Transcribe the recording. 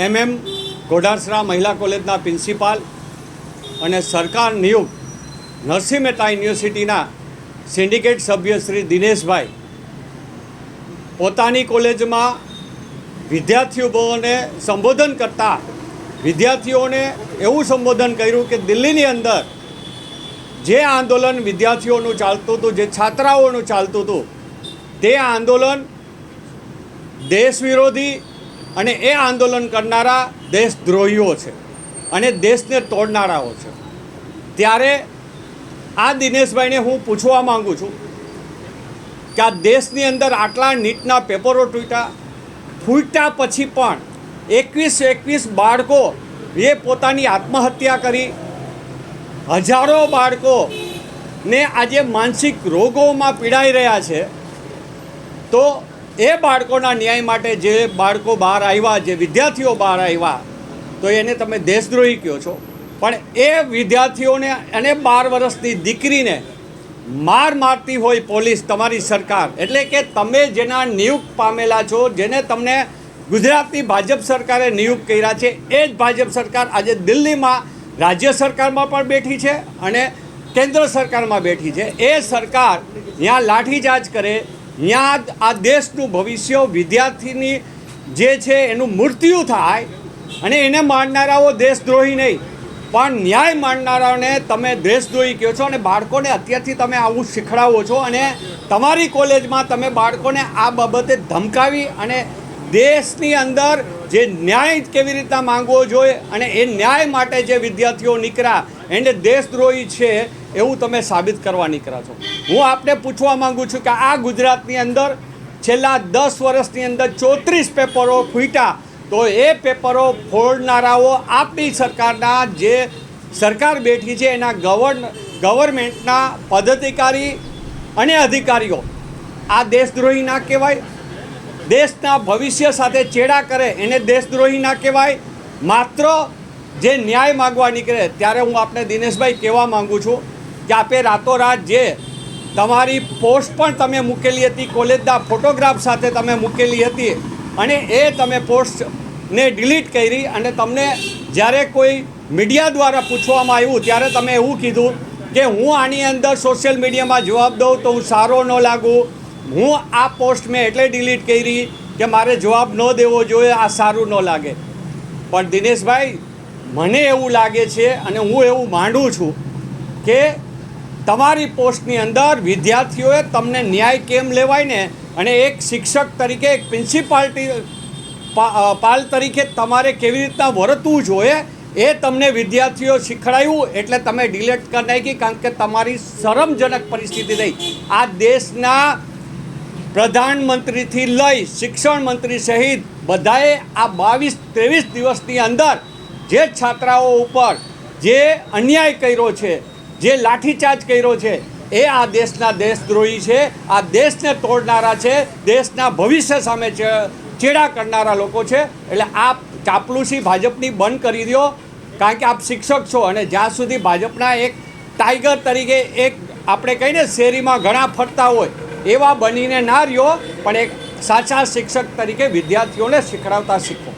MM Ghodasara મહિલા કોલેજના principal અને સરકાર નિયુક્ત નરસિંહ મહેતા યુનિવર્સિટીના સિન્ડિકેટ સભ્ય શ્રી દિનેશભાઈ પોતાની કોલેજમાં વિદ્યાર્થીઓને સંબોધન કરતા વિદ્યાર્થીઓને એવું સંબોધન કર્યું કે દિલ્હીની અંદર જે આંદોલન વિદ્યાર્થીઓનું ચાલતું હતું, જે છાત્રાઓનું ચાલતું હતું, તે આંદોલન દેશ વિરોધી અને એ આંદોલન કરનારા દેશદ્રોહીઓ છે અને દેશને તોડનારાઓ છે। ત્યારે આ દિનેશભાઈને હું પૂછવા માગું છું કે આ દેશની અંદર આટલા નીટના પેપરો ફૂટ્યા પછી પણ 21 બાળકો એ પોતાની આત્મહત્યા કરી, હજારો બાળકોને આજે માનસિક રોગોમાં પીડાઈ રહ્યા છે। તો એ બાળકોના ન્યાય માટે જે બાળકો બહાર આવ્યા, જે વિદ્યાર્થીઓ બહાર આવ્યા, તો એને તમે દેશદ્રોહી કહો છો। પણ એ વિદ્યાર્થીઓને અને 12 વર્ષની દીકરીને મારતી હોય પોલીસ, તમારી સરકાર, એટલે કે તમે જેના નિયુક્ત પામેલા છો, જેને તમને ગુજરાતની ભાજપ સરકારે નિયુક્ત કર્યા છે, એ જ ભાજપ સરકાર આજે દિલ્હીમાં રાજ્ય સરકારમાં પણ બેઠી છે અને કેન્દ્ર સરકારમાં બેઠી છે। એ સરકાર ત્યાં લાઠીચાર્જ કરે, ત્યાં આ દેશનું ભવિષ્ય વિદ્યાર્થીની જે છે એનું મૃત્યુ થાય અને એને મારનારાઓ દેશદ્રોહી નહીં પણ ન્યાય મારનારાઓને તમે દેશદ્રોહી કહો છો અને બાળકોને અત્યારથી તમે આવું શીખડાવો છો અને તમારી કોલેજમાં તમે બાળકોને આ બાબતે ધમકાવી અને દેશની અંદર જે ન્યાય કેવી રીતના માંગવો જોઈએ અને એ ન્યાય માટે જે વિદ્યાર્થીઓ નીકળ્યા એને દેશદ્રોહી છે એવું તમે સાબિત કરવા નીકળ્યા છો। હું આપને પૂછવા માગું છું કે આ ગુજરાતની અંદર છેલ્લા 10 વર્ષની અંદર 34 પેપરો ફૂટ્યા, તો એ પેપરો ફોડનારાઓ આપણી સરકારના જે સરકાર બેઠી છે એના ગવર્મેન્ટના પદાધિકારી અને અધિકારીઓ આ દેશદ્રોહી ના કહેવાય? દેશના ભવિષ્ય સાથે ચેડા કરે એને દેશદ્રોહી ના કહેવાય? માત્ર જે ન્યાય માગવા નીકળે ત્યારે હું આપને દિનેશભાઈ કહેવા માગું છું કે આપે રાતોરાત જે તમારી પોસ્ટ પણ તમે મૂકેલી હતી, કોલેજના ફોટોગ્રાફ સાથે તમે મૂકેલી હતી અને એ તમે પોસ્ટને ડિલીટ કરી અને તમને જ્યારે કોઈ મીડિયા દ્વારા પૂછવામાં આવ્યું ત્યારે તમે એવું કીધું કે હું આની અંદર સોશિયલ મીડિયામાં જવાબ દઉં તો હું સારો ન લાગું, હું આ પોસ્ટ મેં એટલે ડિલીટ કરી કે મારે જવાબ ન દેવો જોઈએ, આ સારું ન લાગે। પણ દિનેશભાઈ, મને એવું લાગે છે અને હું એવું માંડું છું કે તમારી પોસ્ટની અંદર વિદ્યાર્થીઓએ તમને ન્યાય કેમ લેવાય ને અને એક શિક્ષક તરીકે, એક પ્રિન્સિપાલ તરીકે તમારે કેવી રીતના વર્તવું જોઈએ એ તમને વિદ્યાર્થીઓ શીખડાયું એટલે તમે ડિલીટ કરી નાખી, કારણ કે તમારી શરમજનક પરિસ્થિતિ થઈ। આ દેશના પ્રધાનમંત્રીથી લઈ શિક્ષણ મંત્રી સહિત બધાએ આ 22-23 દિવસની અંદર જે છાત્રાઓ ઉપર જે અન્યાય કર્યો છે, જે લાઠીચાર્જ કર્યો છે, એ આ દેશના દેશદ્રોહી છે, આ દેશને તોડનારા છે, દેશના ભવિષ્ય સામે ચેડા કરનારા લોકો છે। એટલે આપ ચાપલુસી ભાજપની બંધ કરી દો, કારણ કે આપ શિક્ષક છો અને જ્યાં સુધી ભાજપના એક ટાઈગર તરીકે એક આપણે કહીને શેરીમાં ઘણા ફરતા હોય એવા બનીને ના રહ્યો, પણ એક સાચા શિક્ષક તરીકે વિદ્યાર્થીઓને શીખડાવતા શીખો।